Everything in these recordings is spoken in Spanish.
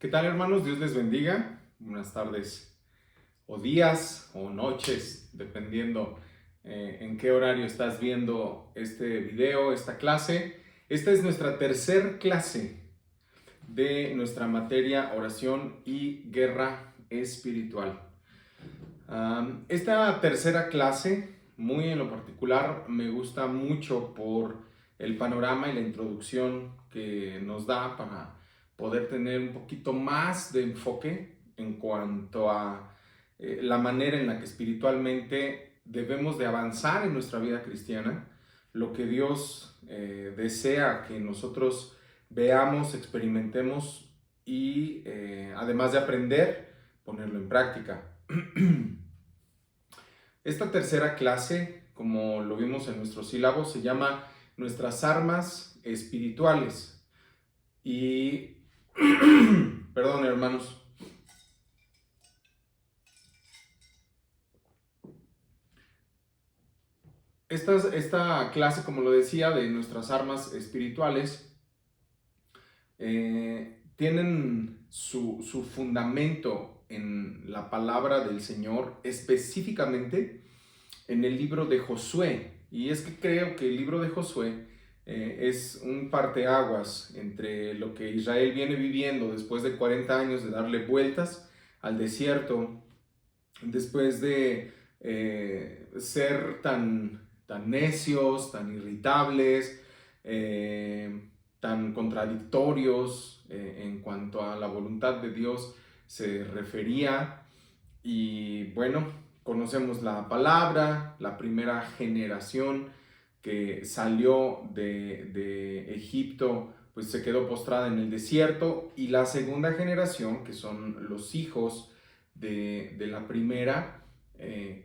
¿Qué tal, hermanos? Dios les bendiga. Buenas tardes o días o noches, dependiendo en qué horario estás viendo este video, esta clase. Esta es nuestra tercer clase de nuestra materia oración y guerra espiritual. Esta tercera clase, muy en lo particular, me gusta mucho por el panorama y la introducción que nos da para poder tener un poquito más de enfoque en cuanto a la manera en la que espiritualmente debemos de avanzar en nuestra vida cristiana, lo que Dios desea que nosotros veamos, experimentemos y además de aprender, ponerlo en práctica. Esta tercera clase, como lo vimos en nuestro sílabo, se llama Nuestras armas espirituales. Y, perdón, hermanos, esta clase, como lo decía, de nuestras armas espirituales, tienen su fundamento en la palabra del Señor, específicamente en el libro de Josué. Y es que creo que el libro de Josué es un parteaguas entre lo que Israel viene viviendo después de 40 años de darle vueltas al desierto, después de ser tan necios, tan irritables, tan contradictorios en cuanto a la voluntad de Dios se refería. Y bueno, conocemos la palabra, la primera generación que salió de Egipto, pues se quedó postrada en el desierto, y la segunda generación, que son los hijos de la primera,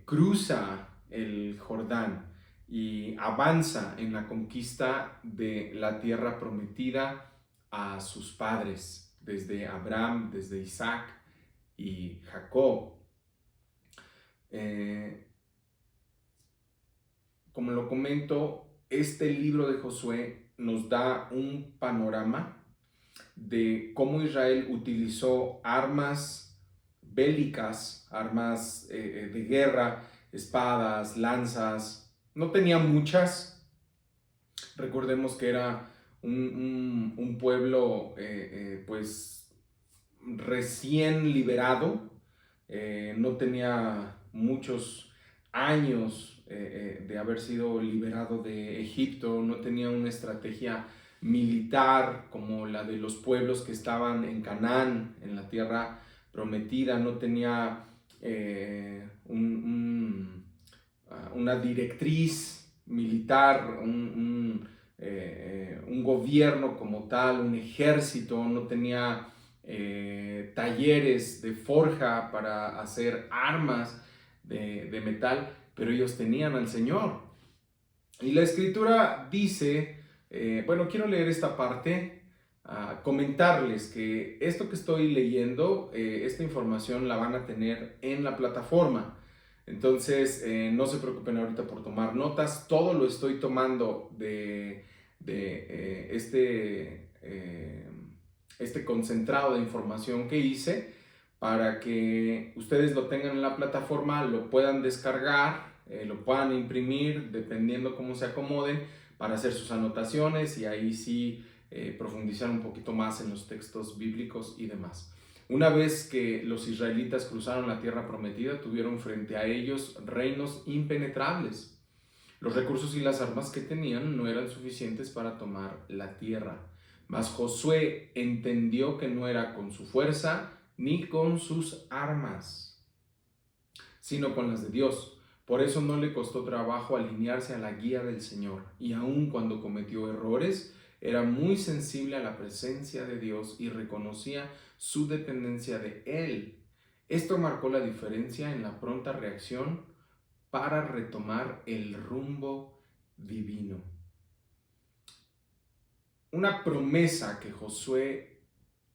cruza el Jordán y avanza en la conquista de la tierra prometida a sus padres, desde Abraham, desde Isaac y Jacob. Como lo comento, este libro de Josué nos da un panorama de cómo Israel utilizó armas bélicas, armas de guerra, espadas, lanzas. No tenía muchas. Recordemos que era un pueblo pues recién liberado, no tenía muchos años de haber sido liberado de Egipto, no tenía una estrategia militar como la de los pueblos que estaban en Canaán, en la tierra prometida, no tenía una directriz militar, un gobierno como tal, un ejército, no tenía talleres de forja para hacer armas de metal, pero ellos tenían al Señor. Y la escritura dice, bueno, quiero leer esta parte, comentarles que esto que estoy leyendo, esta información la van a tener en la plataforma. Entonces, no se preocupen ahorita por tomar notas, todo lo estoy tomando de este concentrado de información que hice para que ustedes lo tengan en la plataforma, lo puedan descargar, lo puedan imprimir, dependiendo cómo se acomoden, para hacer sus anotaciones y ahí sí profundizar un poquito más en los textos bíblicos y demás. Una vez que los israelitas cruzaron la tierra prometida, tuvieron frente a ellos reinos impenetrables. Los recursos y las armas que tenían no eran suficientes para tomar la tierra. Mas Josué entendió que no era con su fuerza ni con sus armas, sino con las de Dios. Por eso no le costó trabajo alinearse a la guía del Señor, y aun cuando cometió errores, era muy sensible a la presencia de Dios y reconocía su dependencia de Él. Esto marcó la diferencia en la pronta reacción para retomar el rumbo divino. Una promesa que Josué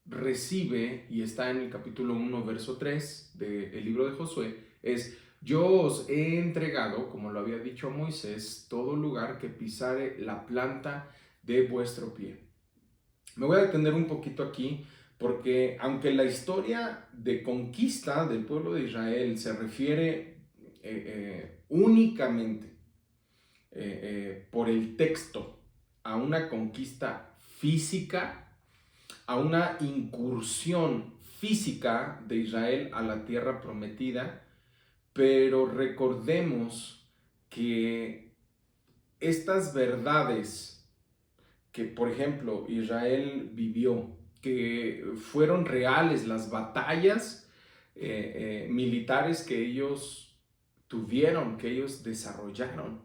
recibe, y está en el capítulo 1, verso 3 del libro de Josué, es: yo os he entregado, como lo había dicho Moisés, todo lugar que pisare la planta de vuestro pie. Me voy a detener un poquito aquí porque aunque la historia de conquista del pueblo de Israel se refiere únicamente por el texto a una conquista física, a una incursión física de Israel a la tierra prometida, pero recordemos que estas verdades que, por ejemplo, Israel vivió, que fueron reales, las batallas militares que ellos tuvieron, que ellos desarrollaron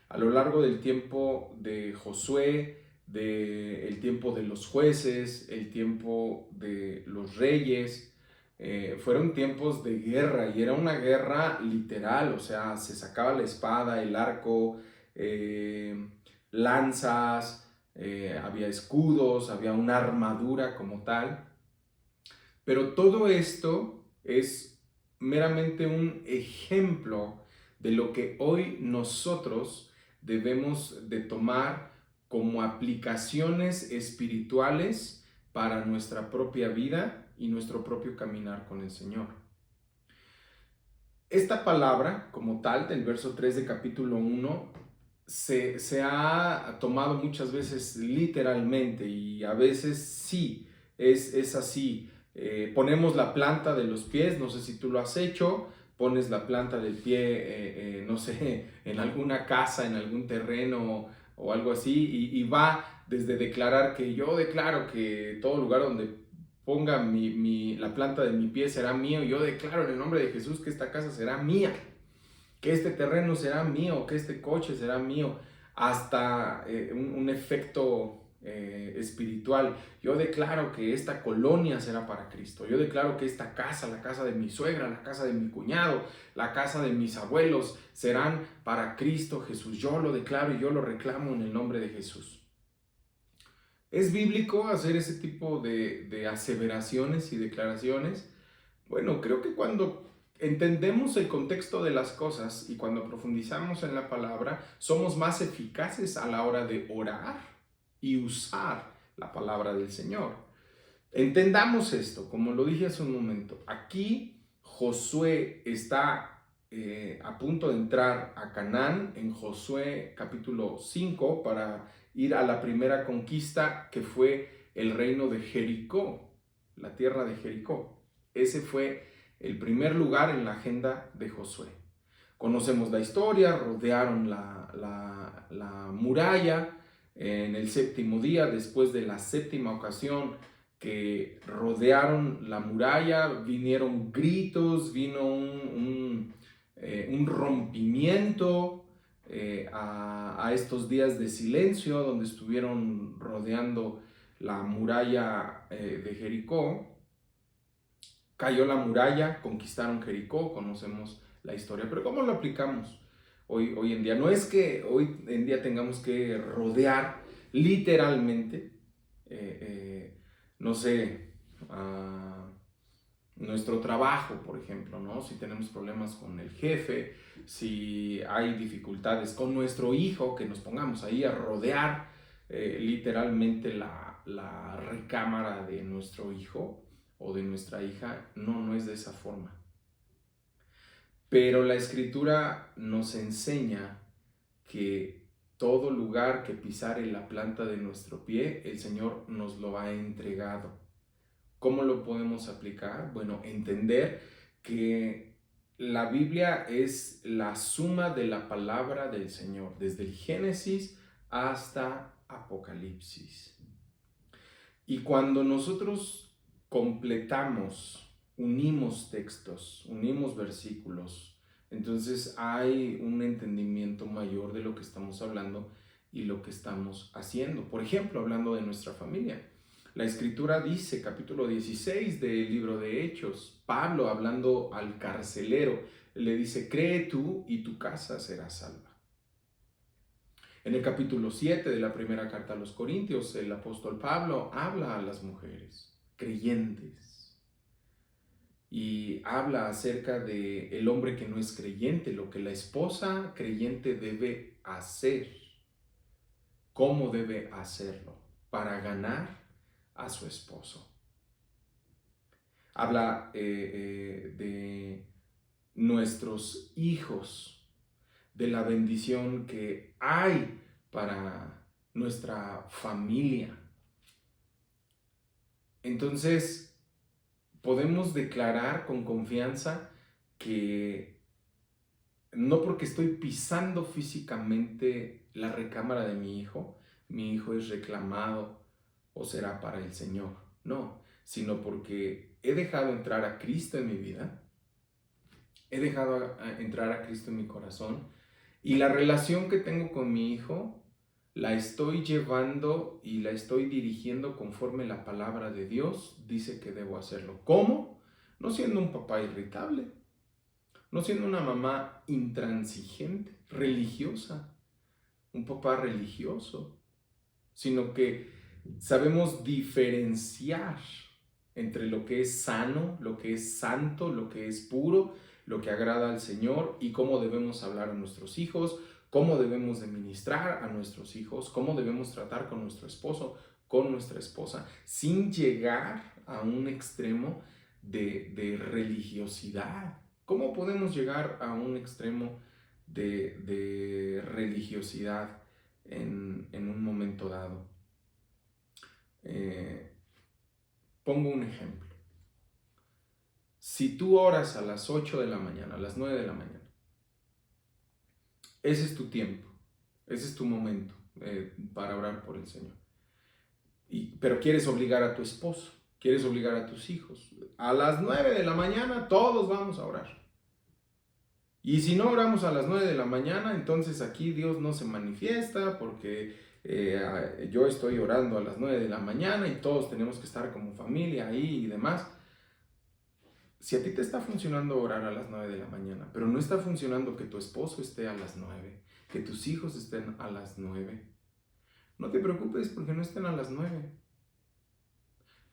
a lo largo del tiempo de Josué, del tiempo de los jueces, el tiempo de los reyes, fueron tiempos de guerra y era una guerra literal, o sea, se sacaba la espada, el arco, lanzas, había escudos, había una armadura como tal, pero todo esto es meramente un ejemplo de lo que hoy nosotros debemos de tomar como aplicaciones espirituales para nuestra propia vida y nuestro propio caminar con el Señor. Esta palabra, como tal, del verso 3 de capítulo 1, se ha tomado muchas veces literalmente y a veces sí, es así. Ponemos la planta de los pies, no sé si tú lo has hecho, pones la planta del pie, no sé, en alguna casa, en algún terreno o algo así, y va desde declarar que yo declaro que todo lugar donde ponga la planta de mi pie será mío, yo declaro en el nombre de Jesús que esta casa será mía, que este terreno será mío, que este coche será mío, hasta un efecto espiritual. Yo declaro que esta colonia será para Cristo. Yo declaro que esta casa, la casa de mi suegra, la casa de mi cuñado, la casa de mis abuelos, serán para Cristo Jesús. Yo lo declaro y yo lo reclamo en el nombre de Jesús. ¿Es bíblico hacer ese tipo de aseveraciones y declaraciones? Bueno, creo que cuando entendemos el contexto de las cosas y cuando profundizamos en la palabra, somos más eficaces a la hora de orar y usar la palabra del Señor. Entendamos esto, como lo dije hace un momento. Aquí Josué está a punto de entrar a Canaán en Josué capítulo 5 para ir a la primera conquista que fue el reino de Jericó, la tierra de Jericó. Ese fue el primer lugar en la agenda de Josué. Conocemos la historia, rodearon la muralla en el séptimo día, después de la séptima ocasión que rodearon la muralla, vinieron gritos, vino un rompimiento a estos días de silencio donde estuvieron rodeando la muralla de Jericó. Cayó la muralla, conquistaron Jericó, conocemos la historia, pero ¿cómo lo aplicamos hoy en día? No es que hoy en día tengamos que rodear literalmente, no sé, nuestro trabajo, por ejemplo, ¿no? Si tenemos problemas con el jefe, si hay dificultades con nuestro hijo, que nos pongamos ahí a rodear literalmente la recámara de nuestro hijo o de nuestra hija. No, no es de esa forma. Pero la Escritura nos enseña que todo lugar que pisare la planta de nuestro pie, el Señor nos lo ha entregado. ¿Cómo lo podemos aplicar? Bueno, entender que la Biblia es la suma de la palabra del Señor, desde el Génesis hasta Apocalipsis. Y cuando nosotros completamos, unimos textos, unimos versículos, entonces hay un entendimiento mayor de lo que estamos hablando y lo que estamos haciendo. Por ejemplo, hablando de nuestra familia. La Escritura dice, capítulo 16 del libro de Hechos, Pablo hablando al carcelero, le dice, cree tú y tu casa será salva. En el capítulo 7 de la primera carta a los Corintios, el apóstol Pablo habla a las mujeres creyentes y habla acerca de el hombre que no es creyente, lo que la esposa creyente debe hacer, cómo debe hacerlo para ganar a su esposo. Habla de nuestros hijos, de la bendición que hay para nuestra familia. Entonces, podemos declarar con confianza que no porque estoy pisando físicamente la recámara de mi hijo es reclamado o será para el Señor. No, sino porque he dejado entrar a Cristo en mi vida, he dejado entrar a Cristo en mi corazón, y la relación que tengo con mi hijo la estoy llevando y la estoy dirigiendo conforme la palabra de Dios dice que debo hacerlo. ¿Cómo? No siendo un papá irritable, no siendo una mamá intransigente, religiosa, un papá religioso, sino que sabemos diferenciar entre lo que es sano, lo que es santo, lo que es puro, lo que agrada al Señor, y cómo debemos hablar a nuestros hijos, cómo debemos de ministrar a nuestros hijos, cómo debemos tratar con nuestro esposo, con nuestra esposa, sin llegar a un extremo de religiosidad. ¿Cómo podemos llegar a un extremo de religiosidad en un momento dado? Pongo un ejemplo. Si tú oras a las 8 de la mañana, a las 9 de la mañana, ese es tu tiempo, ese es tu momento para orar por el Señor. Pero quieres obligar a tu esposo, quieres obligar a tus hijos. A las 9 de la mañana todos vamos a orar. Y si no oramos a las 9 de la mañana, entonces aquí Dios no se manifiesta porque yo estoy orando a las 9 de la mañana y todos tenemos que estar como familia ahí y demás. Si a ti te está funcionando orar a las 9 de la mañana, pero no está funcionando que tu esposo esté a las 9, que tus hijos estén a las 9, no te preocupes porque no estén a las 9.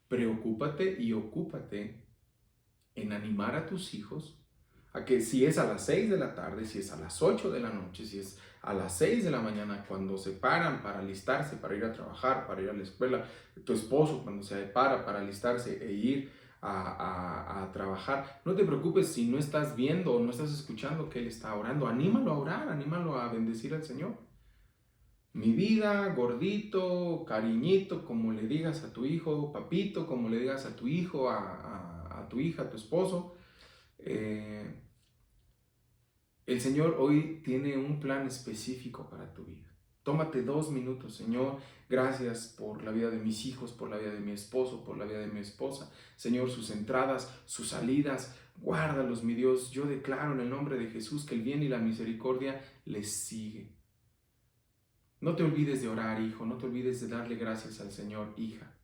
Preocúpate y ocúpate en animar a tus hijos a que si es a las 6 de la tarde, si es a las 8 de la noche, si es a las 6 de la mañana, cuando se paran para alistarse, para ir a trabajar, para ir a la escuela, tu esposo cuando se para alistarse e ir a trabajar, no te preocupes si no estás viendo o no estás escuchando que él está orando. Anímalo a orar, anímalo a bendecir al Señor. Mi vida, gordito, cariñito, como le digas a tu hijo, papito, como le digas a tu hijo, a tu hija, a tu esposo. El Señor hoy tiene un plan específico para tu vida. Tómate 2 minutos, Señor. Gracias por la vida de mis hijos, por la vida de mi esposo, por la vida de mi esposa. Señor, sus entradas, sus salidas, guárdalos, mi Dios. Yo declaro en el nombre de Jesús que el bien y la misericordia les sigue. No te olvides de orar, hijo. No te olvides de darle gracias al Señor, hija.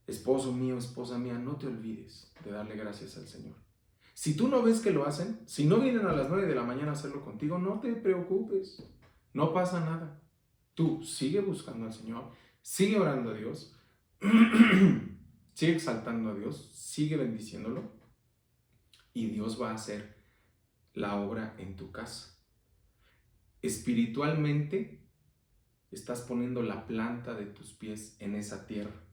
Esposo mío, esposa mía, no te olvides de darle gracias al Señor. Si tú no ves que lo hacen, si no vienen a las 9 de la mañana a hacerlo contigo, no te preocupes, no pasa nada. Tú sigue buscando al Señor, sigue orando a Dios, sigue exaltando a Dios, sigue bendiciéndolo, y Dios va a hacer la obra en tu casa. Espiritualmente, estás poniendo la planta de tus pies en esa tierra,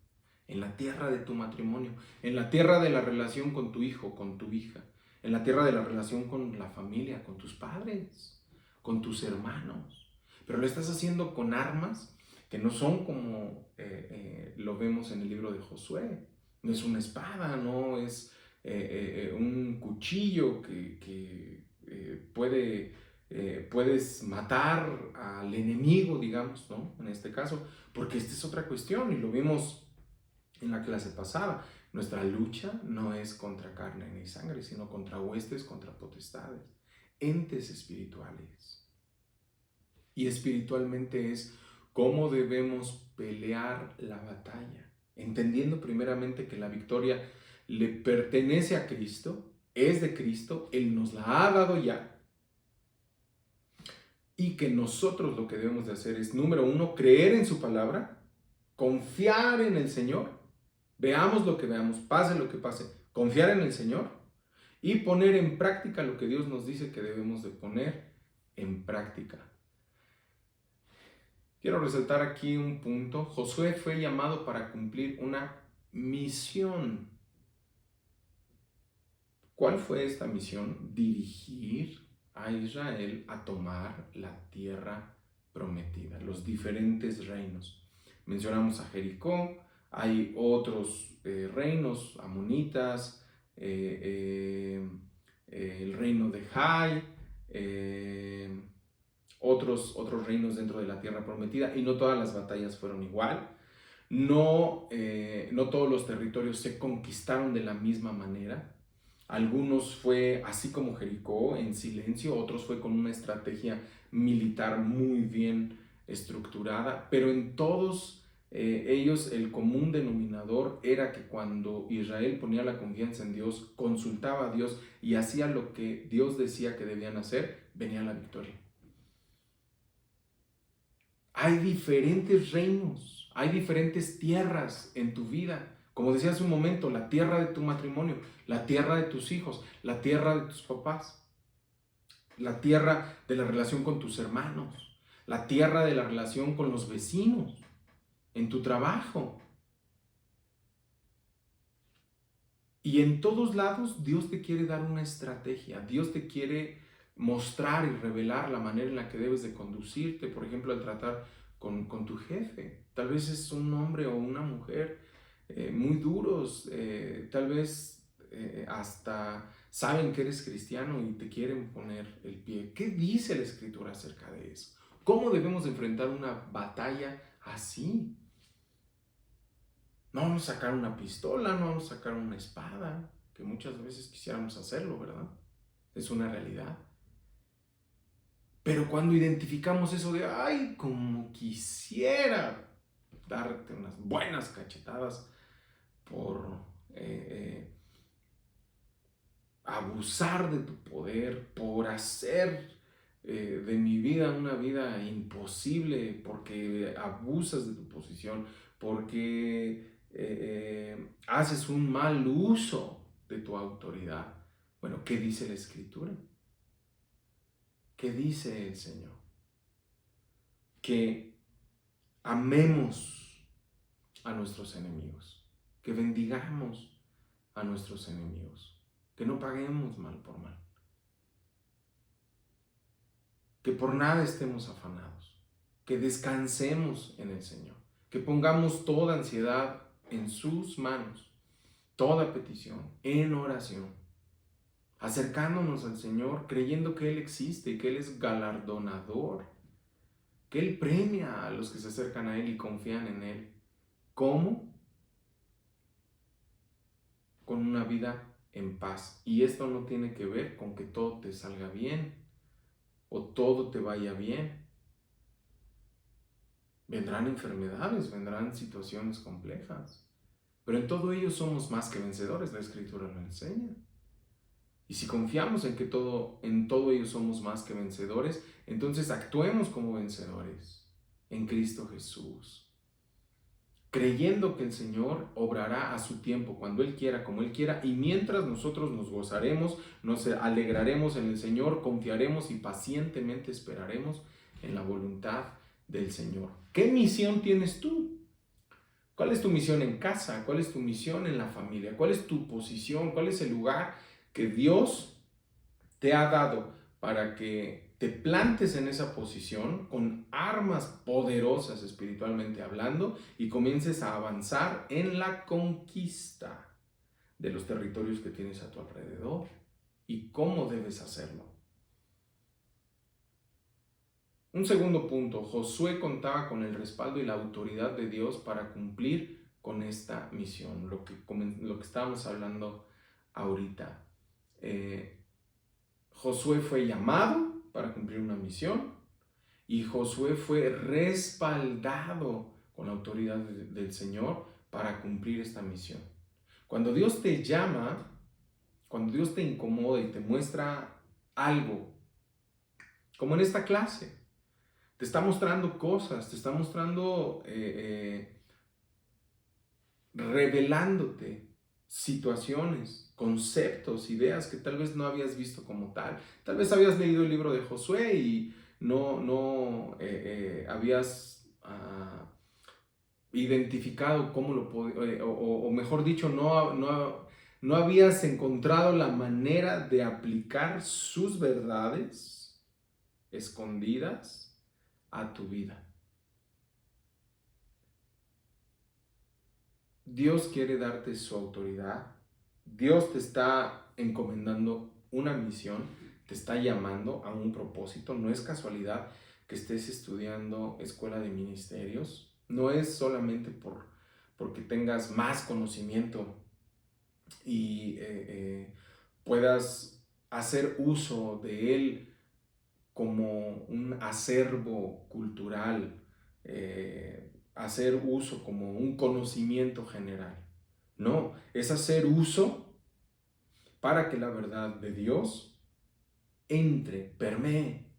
en la tierra de tu matrimonio, en la tierra de la relación con tu hijo, con tu hija, en la tierra de la relación con la familia, con tus padres, con tus hermanos. Pero lo estás haciendo con armas que no son como lo vemos en el libro de Josué. No es una espada, no es un cuchillo que puedes matar al enemigo, digamos, ¿no? En este caso, porque esta es otra cuestión y lo vimos en la clase pasada. Nuestra lucha no es contra carne ni sangre, sino contra huestes, contra potestades, entes espirituales. Y espiritualmente es cómo debemos pelear la batalla, entendiendo primeramente que la victoria le pertenece a Cristo, es de Cristo, Él nos la ha dado ya, y que nosotros lo que debemos de hacer es, número 1, creer en su palabra, confiar en el Señor, veamos lo que veamos, pase lo que pase, confiar en el Señor y poner en práctica lo que Dios nos dice que debemos de poner en práctica. Quiero resaltar aquí un punto. Josué fue llamado para cumplir una misión. ¿Cuál fue esta misión? Dirigir a Israel a tomar la tierra prometida, los diferentes reinos. Mencionamos a Jericó, hay otros reinos, amonitas, el reino de Jai, otros reinos dentro de la tierra prometida, y no todas las batallas fueron igual. No todos los territorios se conquistaron de la misma manera. Algunos fue así como Jericó, en silencio, otros fue con una estrategia militar muy bien estructurada, pero en todos ellos el común denominador era que cuando Israel ponía la confianza en Dios, consultaba a Dios y hacía lo que Dios decía que debían hacer, venía la victoria. Hay diferentes reinos, hay diferentes tierras en tu vida. Como decía hace un momento, la tierra de tu matrimonio, la tierra de tus hijos, la tierra de tus papás, la tierra de la relación con tus hermanos, la tierra de la relación con los vecinos, en tu trabajo. Y en todos lados Dios te quiere dar una estrategia, Dios te quiere mostrar y revelar la manera en la que debes de conducirte, por ejemplo, al tratar con tu jefe. Tal vez es un hombre o una mujer muy duros, tal vez hasta saben que eres cristiano y te quieren poner el pie. ¿Qué dice la Escritura acerca de eso? ¿Cómo debemos enfrentar una batalla así? No vamos a sacar una pistola, no vamos a sacar una espada, que muchas veces quisiéramos hacerlo, ¿verdad? Es una realidad. Pero cuando identificamos eso de, ay, como quisiera darte unas buenas cachetadas por abusar de tu poder, por hacer de mi vida una vida imposible, porque abusas de tu posición, porque haces un mal uso de tu autoridad. Bueno, ¿qué dice la Escritura? ¿Qué dice el Señor? Que amemos a nuestros enemigos, que bendigamos a nuestros enemigos, que no paguemos mal por mal, que por nada estemos afanados, que descansemos en el Señor, que pongamos toda ansiedad en sus manos, toda petición en oración, acercándonos al Señor, creyendo que Él existe, que Él es galardonador, que Él premia a los que se acercan a Él y confían en Él. ¿Cómo? Con una vida en paz. Y esto no tiene que ver con que todo te salga bien o todo te vaya bien. Vendrán enfermedades, vendrán situaciones complejas, pero en todo ello somos más que vencedores, la Escritura lo enseña. Y si confiamos en todo ello somos más que vencedores, entonces actuemos como vencedores en Cristo Jesús, creyendo que el Señor obrará a su tiempo, cuando Él quiera, como Él quiera, y mientras nosotros nos gozaremos, nos alegraremos en el Señor, confiaremos y pacientemente esperaremos en la voluntad del Señor. ¿Qué misión tienes tú? ¿Cuál es tu misión en casa? ¿Cuál es tu misión en la familia? ¿Cuál es tu posición? ¿Cuál es el lugar que Dios te ha dado para que te plantes en esa posición con armas poderosas espiritualmente hablando y comiences a avanzar en la conquista de los territorios que tienes a tu alrededor? ¿Y cómo debes hacerlo? Un segundo punto, Josué contaba con el respaldo y la autoridad de Dios para cumplir con esta misión, lo que estábamos hablando ahorita. Josué fue llamado para cumplir una misión y Josué fue respaldado con la autoridad del Señor para cumplir esta misión. Cuando Dios te llama, cuando Dios te incomoda y te muestra algo, como en esta clase, te está mostrando cosas, te está mostrando, revelándote situaciones, conceptos, ideas que tal vez no habías visto como tal. Tal vez habías leído el libro de Josué y no habías identificado cómo lo podía, o mejor dicho, no no habías encontrado la manera de aplicar sus verdades escondidas a tu vida. Dios quiere darte su autoridad. Dios te está encomendando una misión, te está llamando a un propósito. No es casualidad que estés estudiando escuela de ministerios. No es solamente porque tengas más conocimiento y puedas hacer uso de él como un acervo cultural, hacer uso como un conocimiento general. No, es hacer uso para que la verdad de Dios entre, permee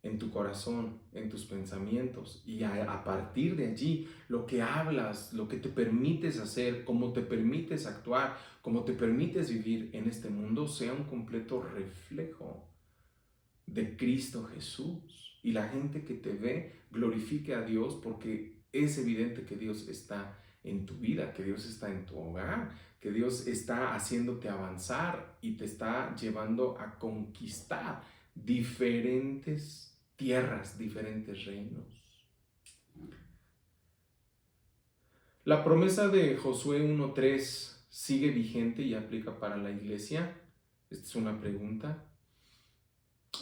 en tu corazón, en tus pensamientos, y a partir de allí lo que hablas, lo que te permites hacer, cómo te permites actuar, cómo te permites vivir en este mundo sea un completo reflejo de Cristo Jesús, y la gente que te ve glorifique a Dios, porque es evidente que Dios está en tu vida, que Dios está en tu hogar, que Dios está haciéndote avanzar y te está llevando a conquistar diferentes tierras, diferentes reinos. La promesa de Josué 1:3 sigue vigente y aplica para la iglesia. Esta es una pregunta.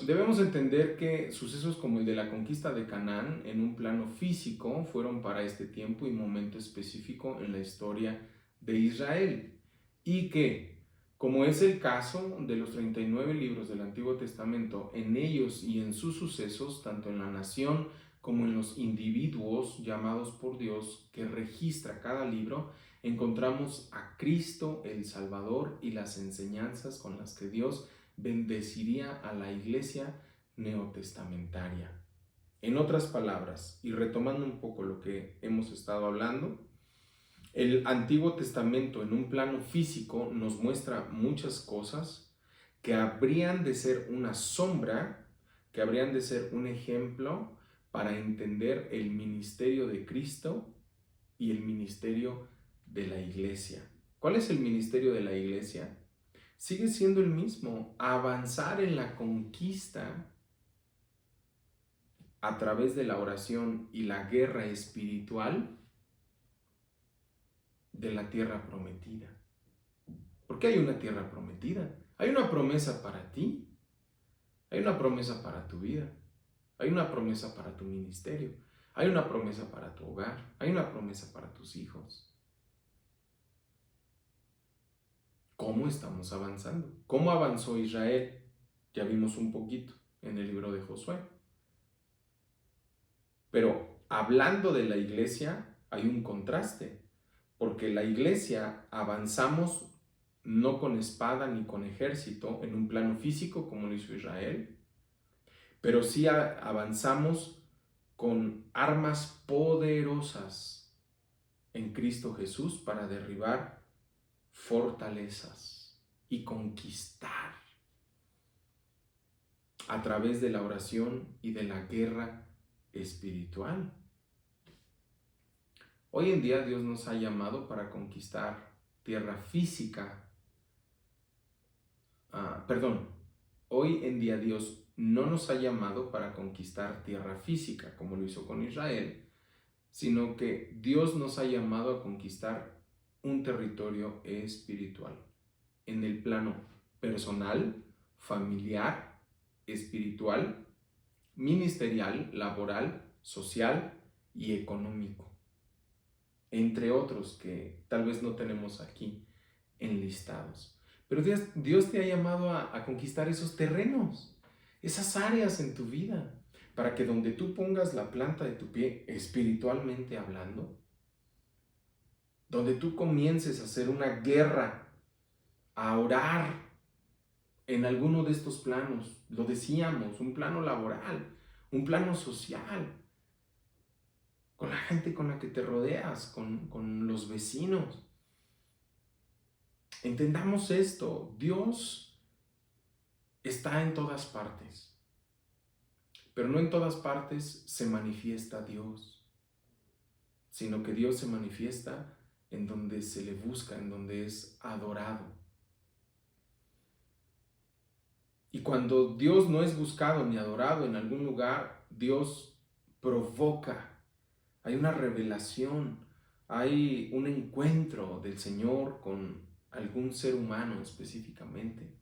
Debemos entender que sucesos como el de la conquista de Canaán en un plano físico fueron para este tiempo y momento específico en la historia de Israel, y que, como es el caso de los 39 libros del Antiguo Testamento, en ellos y en sus sucesos, tanto en la nación como en los individuos llamados por Dios que registra cada libro, encontramos a Cristo el Salvador y las enseñanzas con las que Dios bendeciría a la iglesia neotestamentaria. En otras palabras, y retomando un poco lo que hemos estado hablando, el Antiguo Testamento en un plano físico nos muestra muchas cosas que habrían de ser una sombra, que habrían de ser un ejemplo para entender el ministerio de Cristo y el ministerio de la iglesia. ¿Cuál es el ministerio de la iglesia? Sigue siendo el mismo: avanzar en la conquista a través de la oración y la guerra espiritual de la tierra prometida. Porque hay una tierra prometida, hay una promesa para ti, hay una promesa para tu vida, hay una promesa para tu ministerio, hay una promesa para tu hogar, hay una promesa para tus hijos. ¿Cómo estamos avanzando? ¿Cómo avanzó Israel? Ya vimos un poquito en el libro de Josué. Pero hablando de la iglesia, hay un contraste, porque la iglesia avanzamos no con espada ni con ejército en un plano físico como lo hizo Israel, pero sí avanzamos con armas poderosas en Cristo Jesús para derribar fortalezas y conquistar a través de la oración y de la guerra espiritual. Hoy en día Dios nos ha llamado para conquistar tierra física. Hoy en día Dios no nos ha llamado para conquistar tierra física como lo hizo con Israel, sino que Dios nos ha llamado a conquistar un territorio espiritual en el plano personal, familiar, espiritual, ministerial, laboral, social y económico, entre otros que tal vez no tenemos aquí enlistados. Pero Dios te ha llamado a conquistar esos terrenos, esas áreas en tu vida, para que donde tú pongas la planta de tu pie, espiritualmente hablando, donde tú comiences a hacer una guerra, a orar en alguno de estos planos, lo decíamos, un plano laboral, un plano social, con la gente con la que te rodeas, con los vecinos. Entendamos esto: Dios está en todas partes, pero no en todas partes se manifiesta Dios, sino que Dios se manifiesta en donde se le busca, en donde es adorado. Y cuando Dios no es buscado ni adorado en algún lugar, Dios provoca, hay una revelación, hay un encuentro del Señor con algún ser humano específicamente,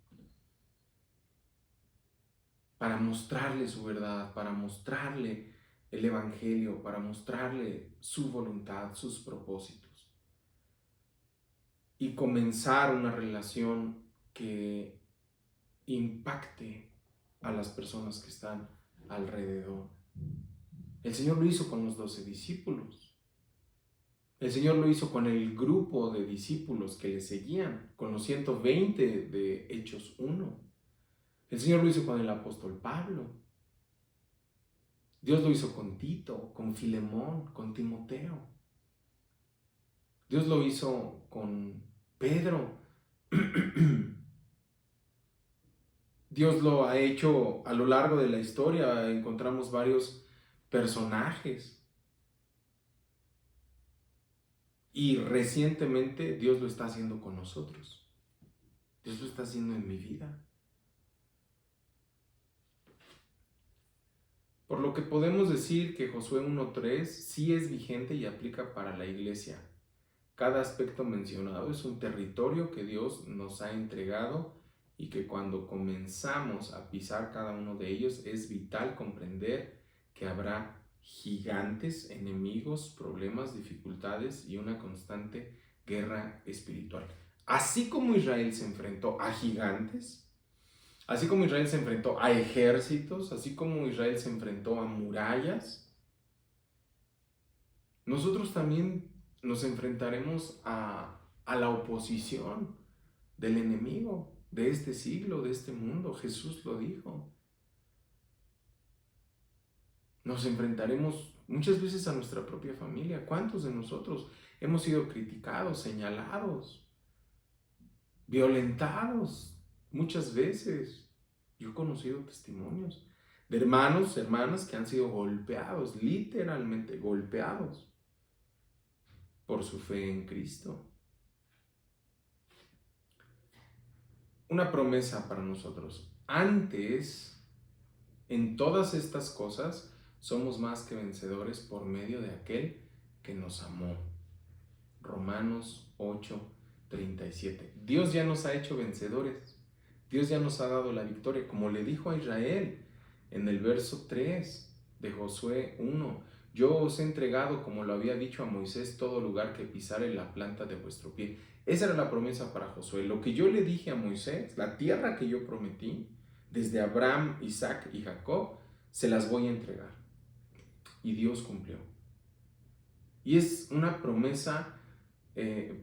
para mostrarle su verdad, para mostrarle el Evangelio, para mostrarle su voluntad, sus propósitos, y comenzar una relación que impacte a las personas que están alrededor. El Señor lo hizo con los 12 discípulos. El Señor lo hizo con el grupo de discípulos que le seguían, con los 120 de Hechos 1. El Señor lo hizo con el apóstol Pablo. Dios lo hizo con Tito, con Filemón, con Timoteo. Dios lo hizo con Pedro. Dios lo ha hecho a lo largo de la historia. Encontramos varios personajes. Y recientemente Dios lo está haciendo con nosotros. Dios lo está haciendo en mi vida. Por lo que podemos decir que Josué 1:3 sí es vigente y aplica para la iglesia. Cada aspecto mencionado es un territorio que Dios nos ha entregado y que cuando comenzamos a pisar cada uno de ellos es vital comprender que habrá gigantes, enemigos, problemas, dificultades y una constante guerra espiritual. Así como Israel se enfrentó a gigantes, así como Israel se enfrentó a ejércitos, así como Israel se enfrentó a murallas, nosotros también nos enfrentaremos a la oposición del enemigo de este siglo, de este mundo. Jesús lo dijo. Nos enfrentaremos muchas veces a nuestra propia familia. ¿Cuántos de nosotros hemos sido criticados, señalados, violentados muchas veces? Yo he conocido testimonios de hermanos, hermanas que han sido golpeados, literalmente golpeados por su fe en Cristo. Una promesa para nosotros. Antes, en todas estas cosas, somos más que vencedores por medio de aquel que nos amó. Romanos 8:37. Dios ya nos ha hecho vencedores. Dios ya nos ha dado la victoria, como le dijo a Israel en el verso 3 de Josué 1. Yo os he entregado, como lo había dicho a Moisés, todo lugar que pisare la planta de vuestro pie. Esa era la promesa para Josué. Lo que yo le dije a Moisés, la tierra que yo prometí, desde Abraham, Isaac y Jacob, se las voy a entregar. Y Dios cumplió. Y es una promesa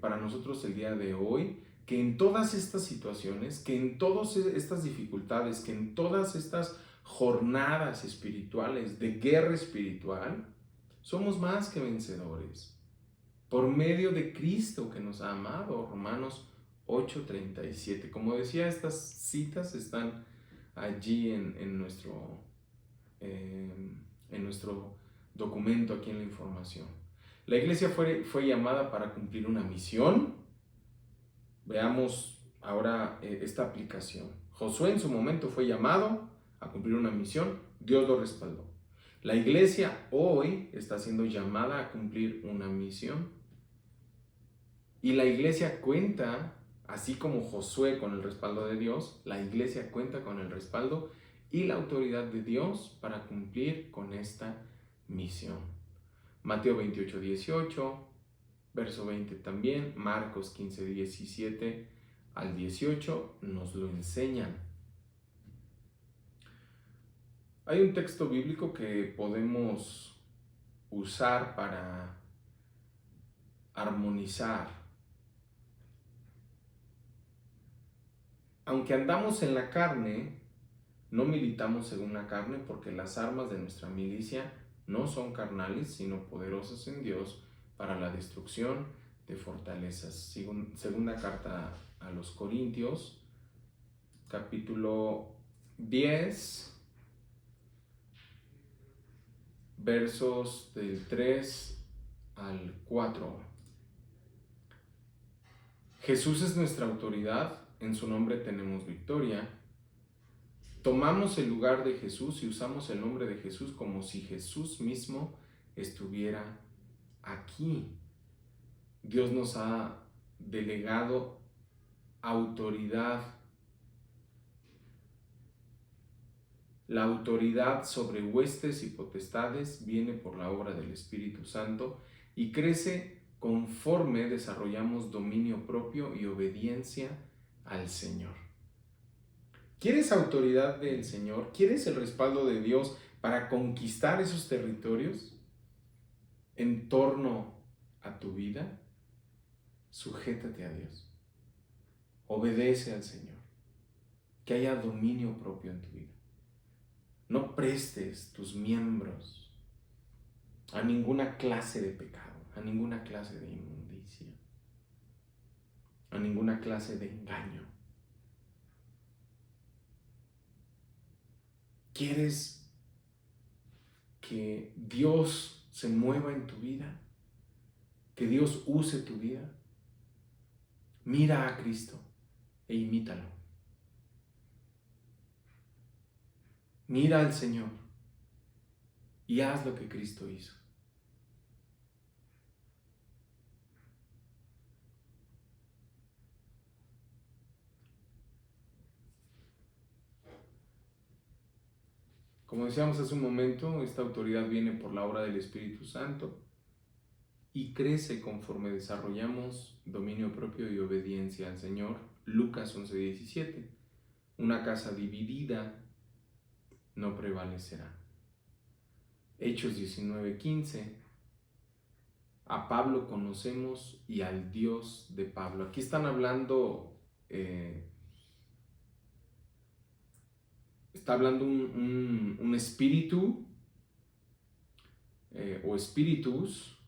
para nosotros el día de hoy, que en todas estas situaciones, que en todas estas dificultades, que en todas estas jornadas espirituales, de guerra espiritual, somos más que vencedores. Por medio de Cristo que nos ha amado. Romanos 8:37. Como decía, estas citas están allí en nuestro documento, aquí en la información. La iglesia fue llamada para cumplir una misión. Veamos ahora esta aplicación. Josué en su momento fue llamado a cumplir una misión. Dios lo respaldó. La iglesia hoy está siendo llamada a cumplir una misión. Y la iglesia cuenta, así como Josué con el respaldo de Dios, la iglesia cuenta con el respaldo y la autoridad de Dios para cumplir con esta misión. Mateo 28:18, verso 20 también, Marcos 15:17 al 18 nos lo enseñan. Hay un texto bíblico que podemos usar para armonizar. Aunque andamos en la carne, no militamos según la carne, porque las armas de nuestra milicia no son carnales, sino poderosas en Dios para la destrucción de fortalezas. Segunda carta a los Corintios, capítulo 10, versos del 3 al 4. Jesús es nuestra autoridad, en su nombre tenemos victoria. tomamos el lugar de Jesús y usamos el nombre de Jesús como si Jesús mismo estuviera aquí. Dios nos ha delegado autoridad. La autoridad sobre huestes y potestades viene por la obra del Espíritu Santo y crece conforme desarrollamos dominio propio y obediencia al Señor. ¿Quieres autoridad del Señor? ¿Quieres el respaldo de Dios para conquistar esos territorios en torno a tu vida? Sujétate a Dios. Obedece al Señor. Que haya dominio propio en tu vida. No prestes tus miembros a ninguna clase de pecado, a ninguna clase de inmundicia, a ninguna clase de engaño. ¿Quieres que Dios se mueva en tu vida? ¿Que Dios use tu vida? Mira a Cristo e imítalo. Mira al Señor y haz lo que Cristo hizo. Como decíamos hace un momento, esta autoridad viene por la obra del Espíritu Santo y crece conforme desarrollamos dominio propio y obediencia al Señor. Lucas 11:17. Una casa dividida no prevalecerá. Hechos 19:15. A Pablo conocemos y al Dios de Pablo. Aquí están hablando, está hablando un espíritu o espíritus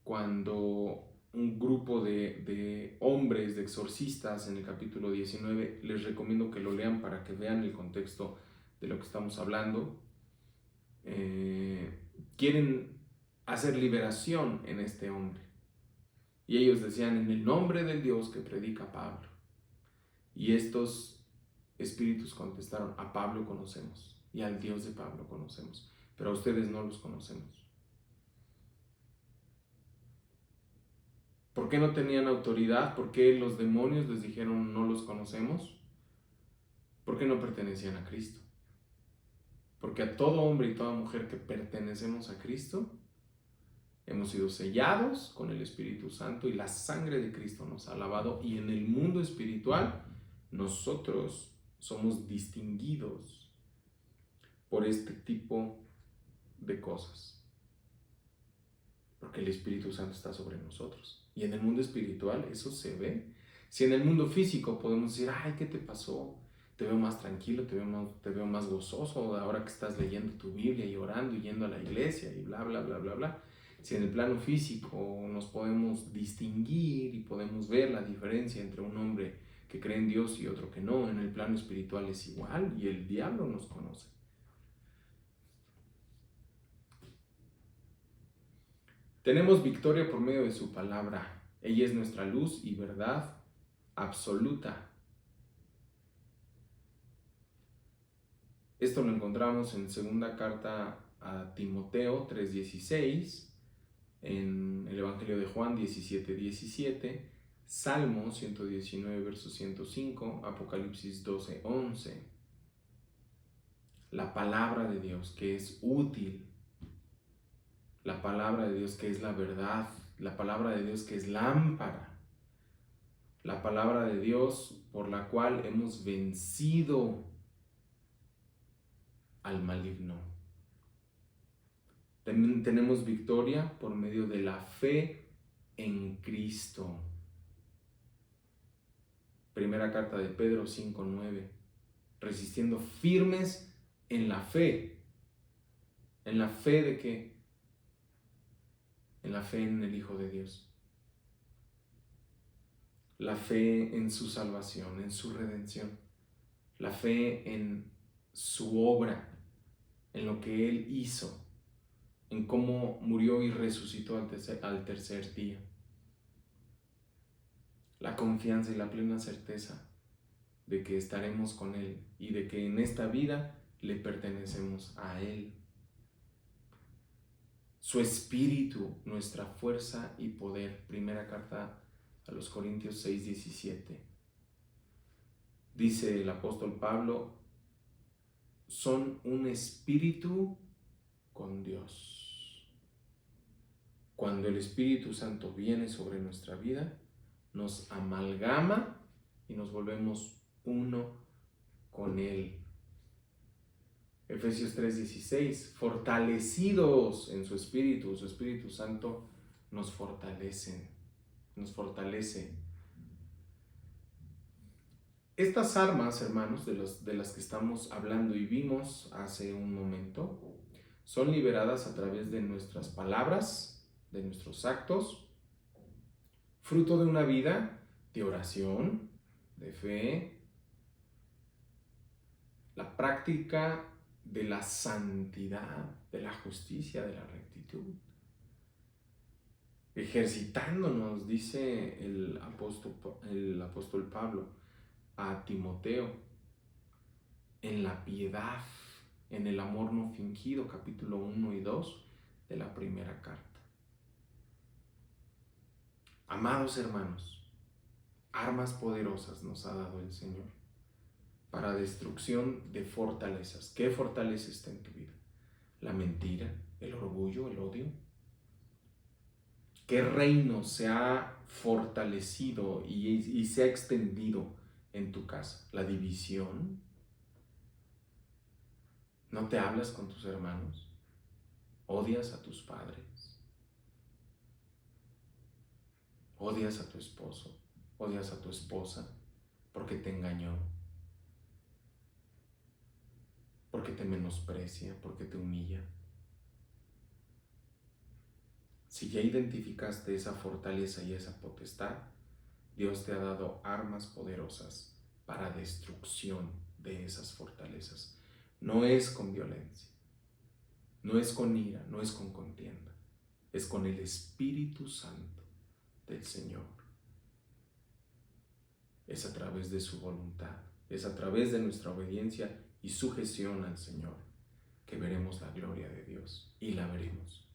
cuando un grupo de hombres, de exorcistas, en el capítulo 19, les recomiendo que lo lean para que vean el contexto de lo que estamos hablando, quieren hacer liberación en este hombre. Y ellos decían, en el nombre del Dios que predica Pablo. Y estos espíritus contestaron, a Pablo conocemos y al Dios de Pablo conocemos, pero a ustedes no los conocemos. ¿Por qué no tenían autoridad? ¿Por qué los demonios les dijeron no los conocemos? Porque no pertenecían a Cristo. Porque a todo hombre y toda mujer que pertenecemos a Cristo, hemos sido sellados con el Espíritu Santo y la sangre de Cristo nos ha lavado, y en el mundo espiritual nosotros somos distinguidos por este tipo de cosas. Porque el Espíritu Santo está sobre nosotros. Y en el mundo espiritual eso se ve. Si en el mundo físico podemos decir, ay, ¿qué te pasó? Te veo más tranquilo, te veo más gozoso ahora que estás leyendo tu Biblia y orando y yendo a la iglesia y bla, bla, bla, bla, bla. Si en el plano físico nos podemos distinguir y podemos ver la diferencia entre un hombre que cree en Dios y otro que no, en el plano espiritual es igual y el diablo nos conoce. Tenemos victoria por medio de su palabra. Ella es nuestra luz y verdad absoluta. Esto lo encontramos en segunda carta a Timoteo 3:16, en el Evangelio de Juan 17:17, Salmo 119, verso 105, Apocalipsis 12:11. La palabra de Dios que es útil, la palabra de Dios que es la verdad, la palabra de Dios que es lámpara, la palabra de Dios por la cual hemos vencido al maligno. Tenemos victoria por medio de la fe en Cristo. Primera carta de Pedro 5:9, resistiendo firmes en la fe. ¿En la fe de qué? En la fe en el Hijo de Dios. La fe en su salvación, en su redención. La fe en su obra, en lo que Él hizo, en cómo murió y resucitó al tercer día. La confianza y la plena certeza de que estaremos con Él y de que en esta vida le pertenecemos a Él. Su espíritu, nuestra fuerza y poder. Primera carta a los Corintios 6:17. Dice el apóstol Pablo, son un espíritu con Dios. Cuando el Espíritu Santo viene sobre nuestra vida, nos amalgama y nos volvemos uno con Él. Efesios 3:16, fortalecidos en su Espíritu Santo nos fortalece. Estas armas, hermanos, de las que estamos hablando y vimos hace un momento, son liberadas a través de nuestras palabras, de nuestros actos, fruto de una vida de oración, de fe, la práctica de la santidad, de la justicia, de la rectitud. Ejercitándonos, dice el apóstol Pablo a Timoteo, en la piedad, en el amor no fingido, capítulo 1 y 2 de la primera carta. Amados hermanos, armas poderosas nos ha dado el Señor para destrucción de fortalezas. ¿Qué fortaleza está en tu vida? ¿La mentira, el orgullo, el odio? ¿Qué reino se ha fortalecido y se ha extendido en tu casa? ¿La división? ¿No te hablas con tus hermanos? ¿Odias a tus padres? ¿Odias a tu esposo? ¿Odias a tu esposa porque te engañó? ¿Porque te menosprecia? ¿Porque te humilla? Si ya identificaste esa fortaleza y esa potestad, Dios te ha dado armas poderosas para destrucción de esas fortalezas. No es con violencia, no es con ira, no es con contienda, es con el Espíritu Santo del Señor. Es a través de su voluntad, es a través de nuestra obediencia y sujeción al Señor que veremos la gloria de Dios y la veremos.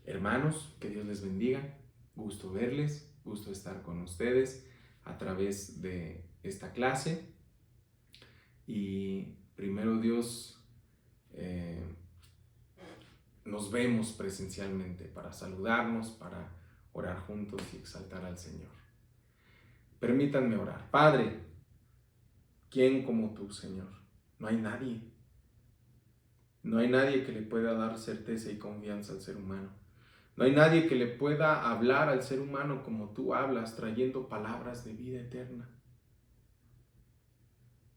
Hermanos, que Dios les bendiga, gusto verles, gusto estar con ustedes a través de esta clase y primero Dios nos vemos presencialmente para saludarnos, para orar juntos y exaltar al Señor. Permítanme orar. Padre, ¿quién como tú, Señor? No hay nadie. No hay nadie que le pueda dar certeza y confianza al ser humano. No hay nadie que le pueda hablar al ser humano como tú hablas, trayendo palabras de vida eterna.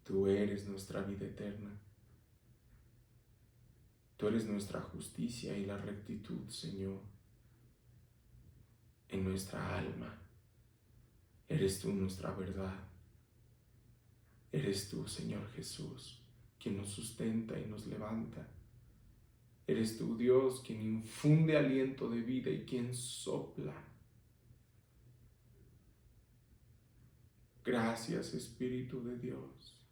Tú eres nuestra vida eterna. Tú eres nuestra justicia y la rectitud, Señor, en nuestra alma. Eres tú nuestra verdad. Eres tú, Señor Jesús, quien nos sustenta y nos levanta. Eres tú, Dios, quien infunde aliento de vida y quien sopla. Gracias, Espíritu de Dios,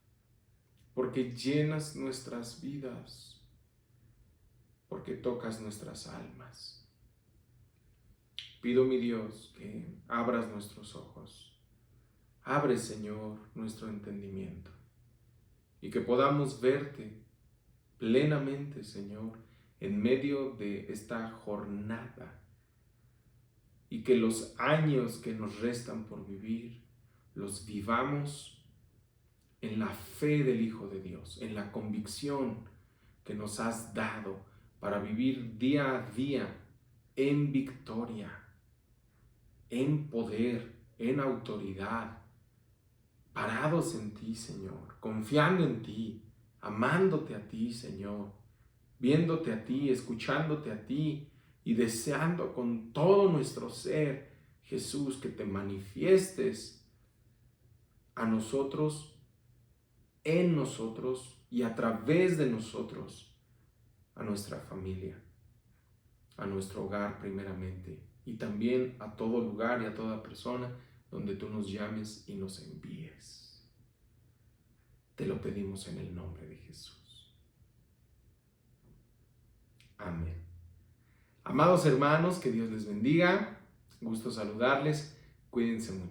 porque llenas nuestras vidas, porque tocas nuestras almas. Pido, mi Dios, que abras nuestros ojos. Abre, Señor, nuestro entendimiento y que podamos verte plenamente, Señor, en medio de esta jornada y que los años que nos restan por vivir los vivamos en la fe del Hijo de Dios, en la convicción que nos has dado para vivir día a día en victoria, en poder, en autoridad, parados en ti, Señor, confiando en ti, amándote a ti, Señor, viéndote a ti, escuchándote a ti y deseando con todo nuestro ser, Jesús, que te manifiestes a nosotros, en nosotros y a través de nosotros, a nuestra familia, a nuestro hogar primeramente y también a todo lugar y a toda persona donde tú nos llames y nos envíes. Te lo pedimos en el nombre de Jesús. Amén. Amados hermanos, que Dios les bendiga. Gusto saludarles. Cuídense mucho.